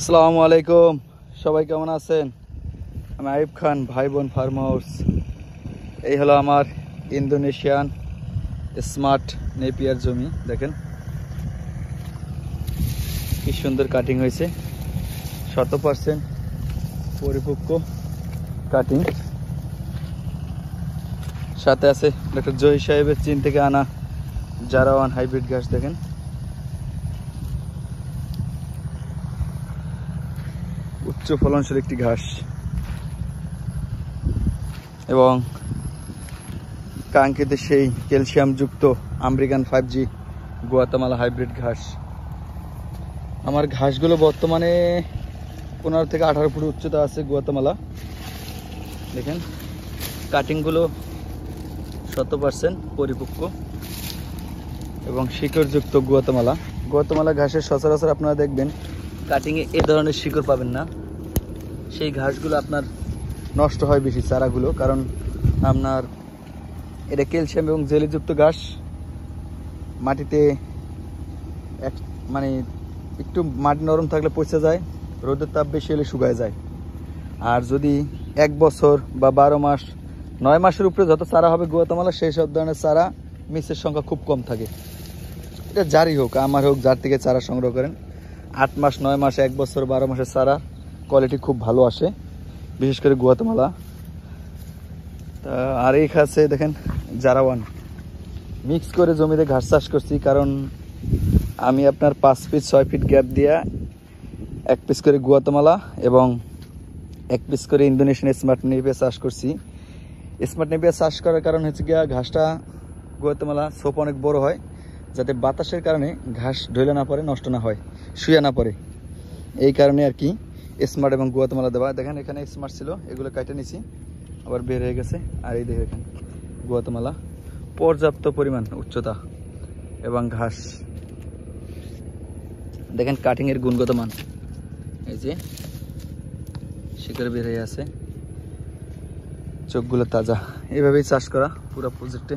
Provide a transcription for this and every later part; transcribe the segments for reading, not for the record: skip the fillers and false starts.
আসসালামু আলাইকুম, সবাই কেমন আছেন? আমি আইয়ুব খান, ভাই বোন ফার্ম হাউস। এই হলো আমার ইন্দোনেশিয়ান স্মার্ট নেপিয়ার জমি। দেখেন কি সুন্দর কাটিং হয়েছে, 100% পরিপক্ক কাটিং। সাথে আছে ডক্টর জহির সাহেবের চীন থেকে আনা জারাওয়ান হাইব্রিড ঘাস। দেখেন উচ্চ ফলনশীল একটি ঘাস এবং কাঙ্ক্ষিত সেই ক্যালসিয়াম যুক্ত আমেরিকান 5G গুয়াতেমালা হাইব্রিড ঘাস। আমার ঘাসগুলো বর্তমানে 15 থেকে 18 ফুট উচ্চতা আছে গুয়াতেমালা। দেখেন কাটিংগুলো 100% পরিপক্ক এবং শিকড়যুক্ত গুয়াতেমালা ঘাসের সচরাচর আপনারা দেখবেন কাটিংয়ে এ ধরনের শিকড় পাবেন না। সেই ঘাসগুলো আপনার নষ্ট হয় বেশি চারাগুলো, কারণ আপনার এটা ক্যালসিয়াম এবং জেলিযুক্ত ঘাস। মাটিতে মানে একটু মাটি নরম থাকলে পচে যায়, রোদের তাপ বেশি হলে শুকায় যায়। আর যদি 1 বছর বা 12 মাস 9 মাসের উপরে যত চারা হবে গুয়াতেমালা, সেই সব ধরনের চারা মিক্সের সংখ্যা খুব কম থাকে। এটা যারই হোক, আমার হোক, যার থেকে চারা সংগ্রহ করেন, 8 মাস 9 মাস 1 বছর 12 মাসের চারা কোয়ালিটি খুব ভালো আসে, বিশেষ করে গুয়াতেমালা। তা আর এই ঘাসে দেখেন জারাওয়ান মিক্স করে জমিতে ঘাস চাষ করছি, কারণ আমি আপনার 5 ফিট 6 ফিট গ্যাপ দিয়ে 1 পিস করে গুয়াতেমালা এবং 1 পিস করে ইন্দোনেশিয়ান স্মার্ট নেপিয়ার চাষ করছি। স্মার্ট নেপিয়ার চাষ করার কারণ হচ্ছে গিয়া ঘাসটা গুয়াতেমালা ছোপ অনেক বড় হয়, যাতে বাতাসের কারণে ঘাস ঢইলে না পড়ে, নষ্ট না হয়, শুয়ে না পড়ে। এই কারণে আর কি স্মার্ট এবং গুয়াতেমালা দেওয়া। দেখেন এখানে স্মার্ট ছিল, এগুলো কাটে নিছি, আবার বের হয়ে গেছে। আর এই দেখেন গুয়াতেমালা, পর্যাপ্ত পরিমাণ উচ্চতা এবং ঘাস। দেখেন কাটিংয়ের গুণগত মান, এই যে শিকড় বের হয়ে আছে, চোখগুলো তাজা। এইভাবেই চাষ করা পুরো প্রজেক্টে।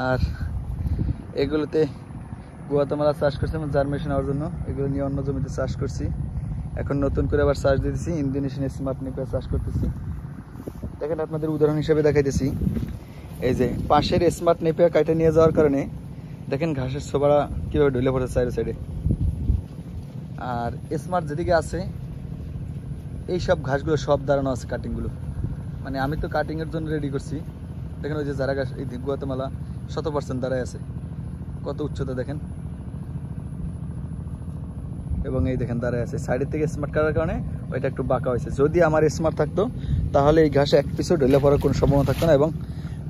আর এগুলোতে গুয়াতেমালা চাষ করছি এবং জার্মিনেশন হওয়ার জন্য এগুলো নিয়ে অন্য জমিতে চাষ করছি। এখন নতুন করে আবার চাষ দিতেছি, ইন্দোনেশিয়ান স্মার্ট নেপিয়ার চাষ করতেছি। দেখেন আপনাদের উদাহরণ হিসেবে দেখাইতেছি, এই যে পাশের স্মার্ট নেপিয়ার কাটে নিয়ে যাওয়ার কারণে দেখেন ঘাসের ছোবড়া কীভাবে ঢলে পড়েছে সাইডে সাইডে। আর স্মার্ট যেদিকে আছে এই সব ঘাসগুলো সব দাঁড়ানো আছে কাটিংগুলো, মানে আমি তো কাটিংয়ের জন্য রেডি করছি। দেখেন ওই যে জারা ঘাস, এই গুয়াতেমালা 100% দাঁড়ায় আছে, কত উচ্চতা দেখেন। এবং এই দেখেন দাঁড়ায় আছে, সাইডের থেকে স্মার্ট করার কারণে ওইটা একটু বাঁকা হয়েছে। যদি আমার স্মার্ট থাকতো তাহলে এই ঘাসে 1 পিসও ঢলে পড়ার কোনো সম্ভাবনা থাকতো না এবং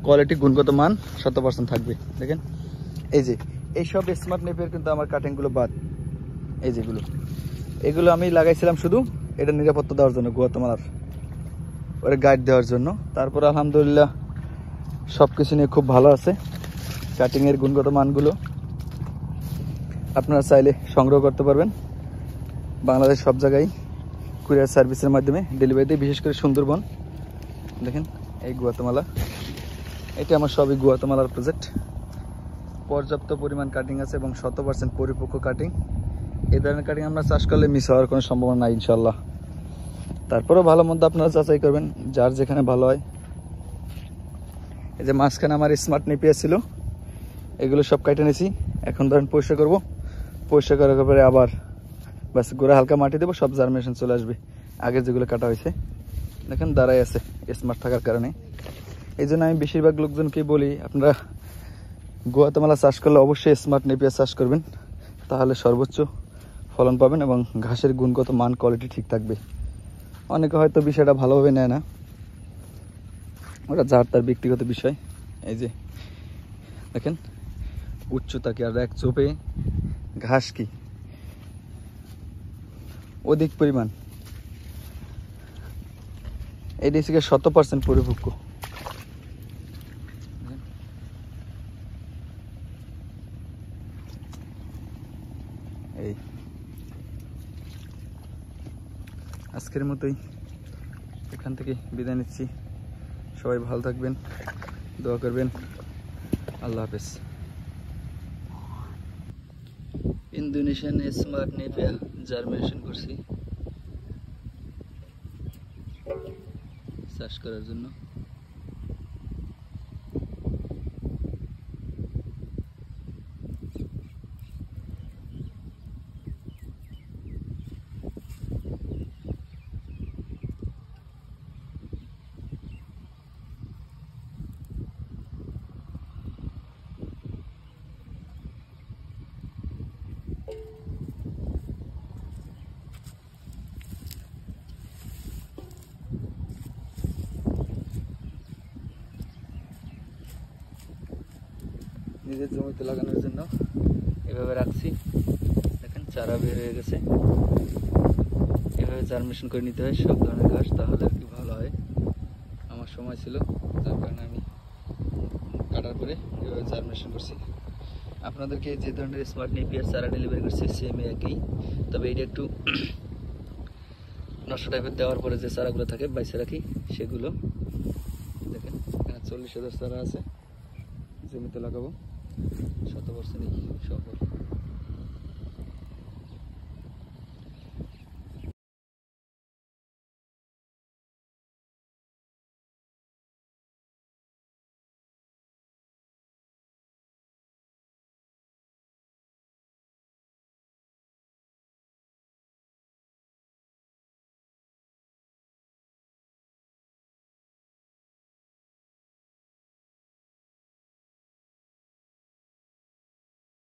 কোয়ালিটি গুণগত মান 100% থাকবে। দেখেন এই যে এইসব স্মার্ট নেপিয়ার কিন্তু আমার কাটিংগুলো বাদ। এই যেগুলো, এগুলো আমি লাগাইছিলাম শুধু এটা নিরাপত্তা দেওয়ার জন্য, গুয়াতেমালার ওরা গাইড দেওয়ার জন্য। তারপর আলহামদুলিল্লাহ সব কিছু নিয়ে খুব ভালো আছে। কাটিংয়ের গুণগত মানগুলো আপনারা চাইলে সংগ্রহ করতে পারবেন বাংলাদেশ সব জায়গায় কুরিয়ার সার্ভিসের মাধ্যমে ডেলিভারি দিই, বিশেষ করে সুন্দরবন। দেখেন এই গুয়াতেমালা, এটা আমার সবই গুয়াতেমালার প্রজেক্ট। পর্যাপ্ত পরিমাণ কাটিং আছে এবং 100% পরিপক্ক কাটিং। এই ধরনের কাটিং আমরা চাষ করলে মিস হওয়ার কোনো সম্ভাবনা নাই ইনশাল্লাহ। তারপরেও ভালো মন্দ আপনারা যাচাই করবেন, যার যেখানে ভালো হয়। এই যে মাঝখানে আমার স্মার্ট নেপিয়ার ছিল, এগুলো সব কাটে নিয়েছি। এখন ধরেন পরিষ্কার করবো, পরিষ্কার করার পরে আবার বাস গোড়া হালকা মাটি দেবো, সব জার্মিনেশন চলে আসবে। আগে যেগুলো কাটা হয়েছে দেখেন দাঁড়াই আছে স্মার্ট থাকার কারণে। এই জন্য আমি বেশিরভাগ লোকজনকেই বলি, আপনারা গুয়াতেমালা চাষ করলে অবশ্যই স্মার্ট নেপিয়ার চাষ করবেন, তাহলে সর্বোচ্চ ফলন পাবেন এবং ঘাসের গুণগত মান কোয়ালিটি ঠিক থাকবে। অনেকে হয়তো বিষয়টা ভালোভাবে নেয় না, ওটা যার তার ব্যক্তিগত বিষয়। এই যে দেখেন উচ্চতা কি, আর এক চোপে ঘাস কি অধিক পরিমাণ। এটি থেকে 100% পরিপক্ক। এই আজকের মতোই এখান থেকে বিদায় নিচ্ছি। সবাই ভালো থাকবেন, দোয়া করবেন। আল্লাহ হাফেজ। ইন্দোনেশিয়ান স্মার্ট নেপিয়ার জার্মিনেশন করছি। চাষ করার জন্য। নিজের জমিতে লাগানোর জন্য এভাবে রাখছি। দেখেন চারা বের হয়ে গেছে। এভাবে জার্মিনেশন করে নিতে হয় সব ধরনের ঘাস, তাহলে আর কি ভালো হয়। আমার সময় ছিল, যার কারণে আমি কাটার পরে এভাবে জার্মিনেশন করছি। আপনাদেরকে যে ধরনের স্মার্ট নেপিয়ার চারা ডেলিভারি করছি সেম একই, তবে এটা একটু নশো টাইপের দেওয়ার পরে যে চারাগুলো থাকে বাইসে রাখি সেগুলো। দেখেন এখানে 40,000 চারা আছে, জমিতে লাগাবো, 100% সফল।